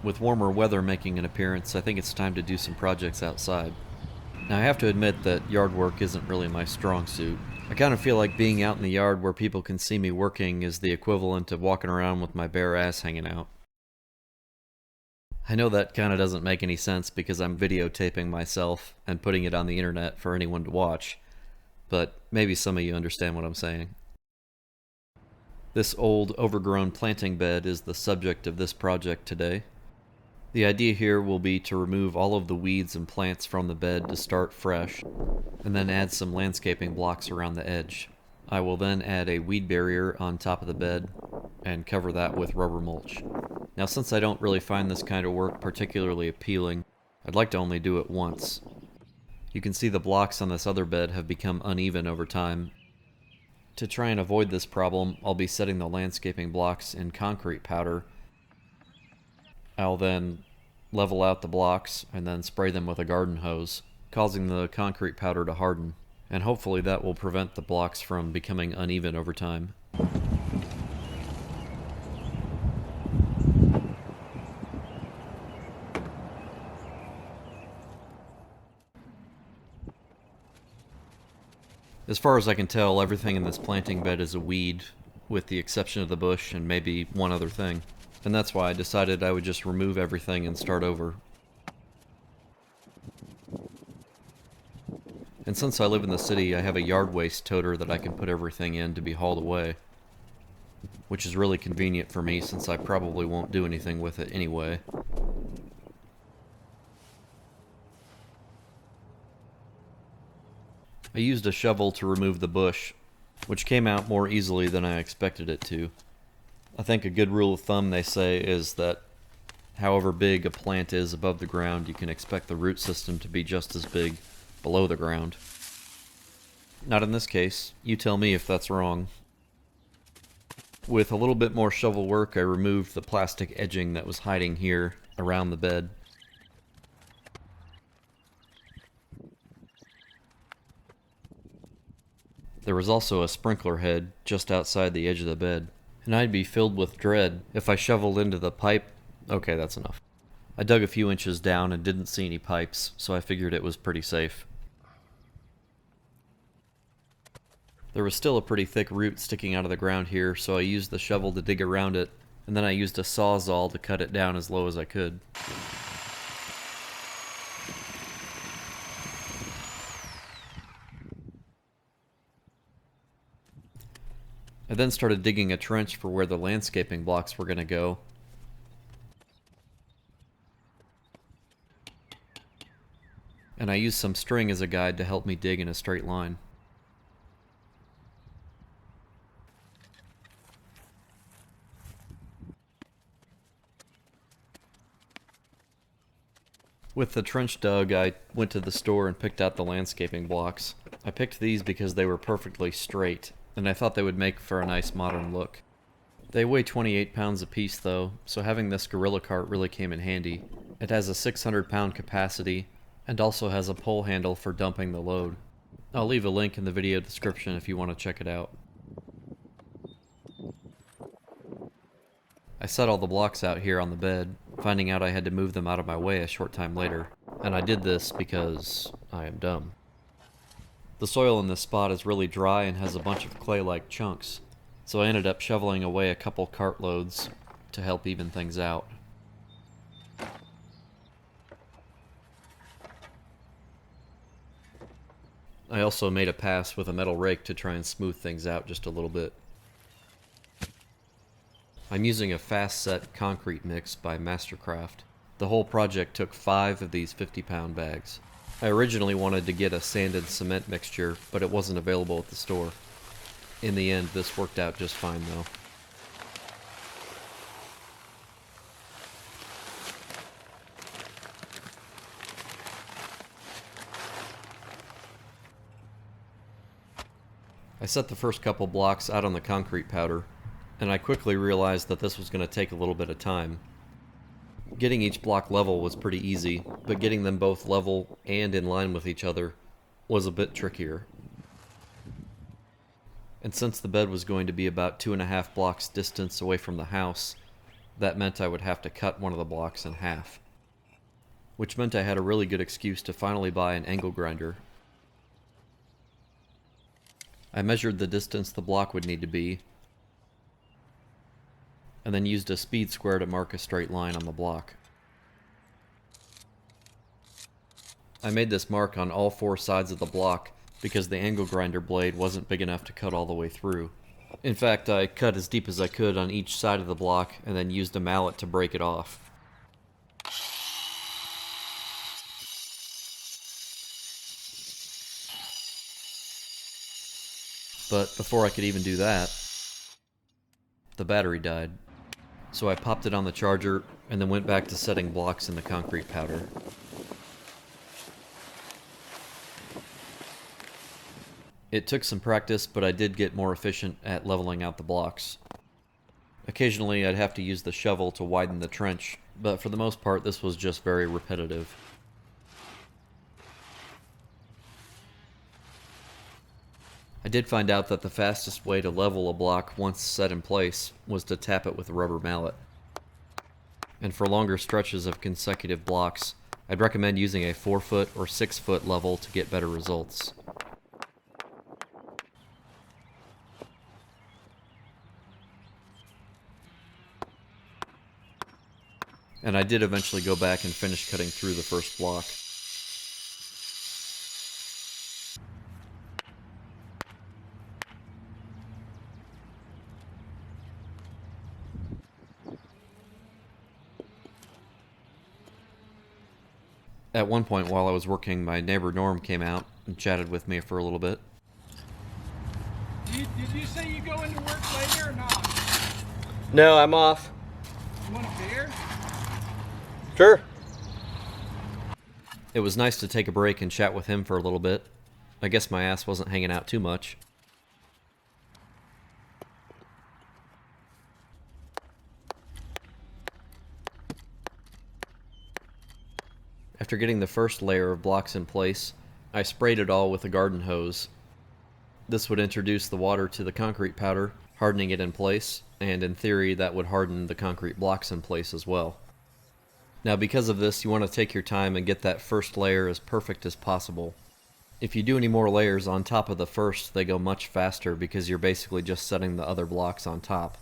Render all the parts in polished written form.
With warmer weather making an appearance, I think it's time to do some projects outside. Now, I have to admit that yard work isn't really my strong suit. I kind of feel like being out in the yard where people can see me working is the equivalent of walking around with my bare ass hanging out. I know that kind of doesn't make any sense because I'm videotaping myself and putting it on the internet for anyone to watch, but maybe some of you understand what I'm saying. This old, overgrown planting bed is the subject of this project today. The idea here will be to remove all of the weeds and plants from the bed to start fresh, and then add some landscaping blocks around the edge. I will then add a weed barrier on top of the bed and cover that with rubber mulch. Now, since I don't really find this kind of work particularly appealing, I'd like to only do it once. You can see the blocks on this other bed have become uneven over time. To try and avoid this problem, I'll be setting the landscaping blocks in concrete powder. I'll then level out the blocks and then spray them with a garden hose, causing the concrete powder to harden, and hopefully that will prevent the blocks from becoming uneven over time. As far as I can tell, everything in this planting bed is a weed, with the exception of the bush and maybe one other thing. And that's why I decided I would just remove everything and start over. And since I live in the city, I have a yard waste toter that I can put everything in to be hauled away, which is really convenient for me since I probably won't do anything with it anyway. I used a shovel to remove the bush, which came out more easily than I expected it to. I think a good rule of thumb, they say, is that however big a plant is above the ground, you can expect the root system to be just as big below the ground. Not in this case. You tell me if that's wrong. With a little bit more shovel work, I removed the plastic edging that was hiding here around the bed. There was also a sprinkler head just outside the edge of the bed, and I'd be filled with dread if I shoveled into the pipe. Okay, that's enough. I dug a few inches down and didn't see any pipes, so I figured it was pretty safe. There was still a pretty thick root sticking out of the ground here, so I used the shovel to dig around it, and then I used a sawzall to cut it down as low as I could. I then started digging a trench for where the landscaping blocks were going to go. And I used some string as a guide to help me dig in a straight line. With the trench dug, I went to the store and picked out the landscaping blocks. I picked these because they were perfectly straight, and I thought they would make for a nice modern look. They weigh 28 pounds apiece though, so having this gorilla cart really came in handy. It has a 600-pound capacity, and also has a pole handle for dumping the load. I'll leave a link in the video description if you want to check it out. I set all the blocks out here on the bed, finding out I had to move them out of my way a short time later, and I did this because I am dumb. The soil in this spot is really dry and has a bunch of clay-like chunks, so I ended up shoveling away a couple cartloads to help even things out. I also made a pass with a metal rake to try and smooth things out just a little bit. I'm using a fast set concrete mix by Mastercraft. The whole project took 5 of these 50-pound bags. I originally wanted to get a sanded cement mixture, but it wasn't available at the store. In the end, this worked out just fine though. I set the first couple blocks out on the concrete powder, and I quickly realized that this was going to take a little bit of time. Getting each block level was pretty easy, but getting them both level and in line with each other was a bit trickier. And since the bed was going to be about 2.5 blocks distance away from the house, that meant I would have to cut one of the blocks in half, which meant I had a really good excuse to finally buy an angle grinder. I measured the distance the block would need to be, and then used a speed square to mark a straight line on the block. I made this mark on all 4 sides of the block because the angle grinder blade wasn't big enough to cut all the way through. In fact, I cut as deep as I could on each side of the block and then used a mallet to break it off. But before I could even do that, the battery died. So I popped it on the charger and then went back to setting blocks in the concrete powder. It took some practice, but I did get more efficient at leveling out the blocks. Occasionally I'd have to use the shovel to widen the trench, but for the most part this was just very repetitive. I did find out that the fastest way to level a block once set in place was to tap it with a rubber mallet. And for longer stretches of consecutive blocks, I'd recommend using a 4-foot or 6-foot level to get better results. And I did eventually go back and finish cutting through the first block. At one point while I was working, my neighbor Norm came out and chatted with me for a little bit. Did you say you go into work later or not? No, I'm off. You want a beer? Sure. It was nice to take a break and chat with him for a little bit. I guess my ass wasn't hanging out too much. After getting the first layer of blocks in place, I sprayed it all with a garden hose. This would introduce the water to the concrete powder, hardening it in place, and in theory that would harden the concrete blocks in place as well. Now because of this, you want to take your time and get that first layer as perfect as possible. If you do any more layers on top of the first, they go much faster because you're basically just setting the other blocks on top.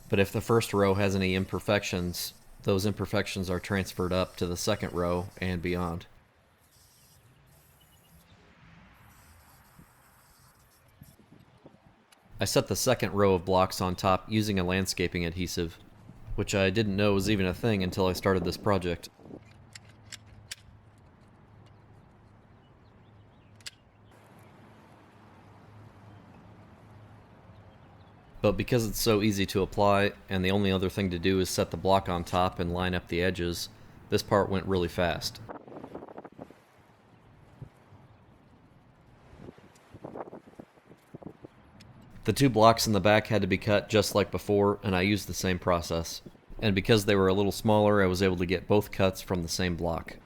But if the first row has any imperfections, those imperfections are transferred up to the second row and beyond. I set the second row of blocks on top using a landscaping adhesive, which I didn't know was even a thing until I started this project. But because it's so easy to apply, and the only other thing to do is set the block on top and line up the edges, this part went really fast. The 2 blocks in the back had to be cut just like before, and I used the same process. And because they were a little smaller, I was able to get both cuts from the same block.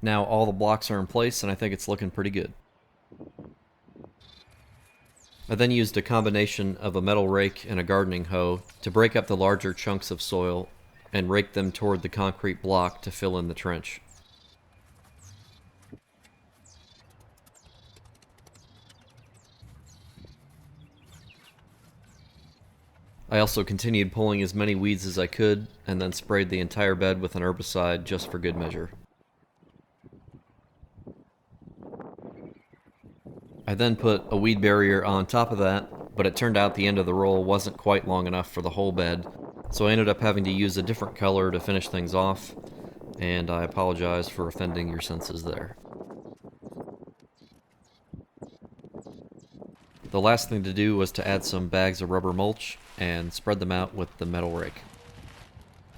Now all the blocks are in place and I think it's looking pretty good. I then used a combination of a metal rake and a gardening hoe to break up the larger chunks of soil and rake them toward the concrete block to fill in the trench. I also continued pulling as many weeds as I could and then sprayed the entire bed with an herbicide just for good measure. I then put a weed barrier on top of that, but it turned out the end of the roll wasn't quite long enough for the whole bed, so I ended up having to use a different color to finish things off, and I apologize for offending your senses there. The last thing to do was to add some bags of rubber mulch and spread them out with the metal rake.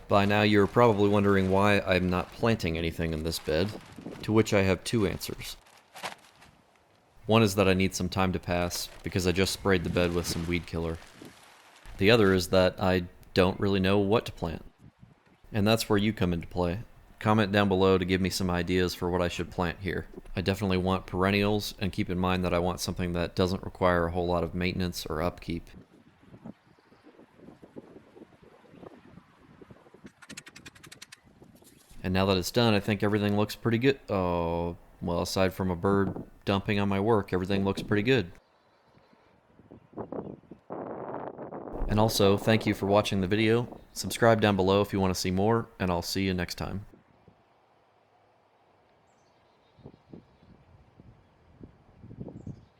By now you're probably wondering why I'm not planting anything in this bed. To which I have two answers. One is that I need some time to pass because I just sprayed the bed with some weed killer. The other is that I don't really know what to plant. And that's where you come into play. Comment down below to give me some ideas for what I should plant here. I definitely want perennials, and keep in mind that I want something that doesn't require a whole lot of maintenance or upkeep. And now that it's done, I think everything looks pretty good. Oh, well, aside from a bird dumping on my work, everything looks pretty good. And also, thank you for watching the video. Subscribe down below if you want to see more, and I'll see you next time.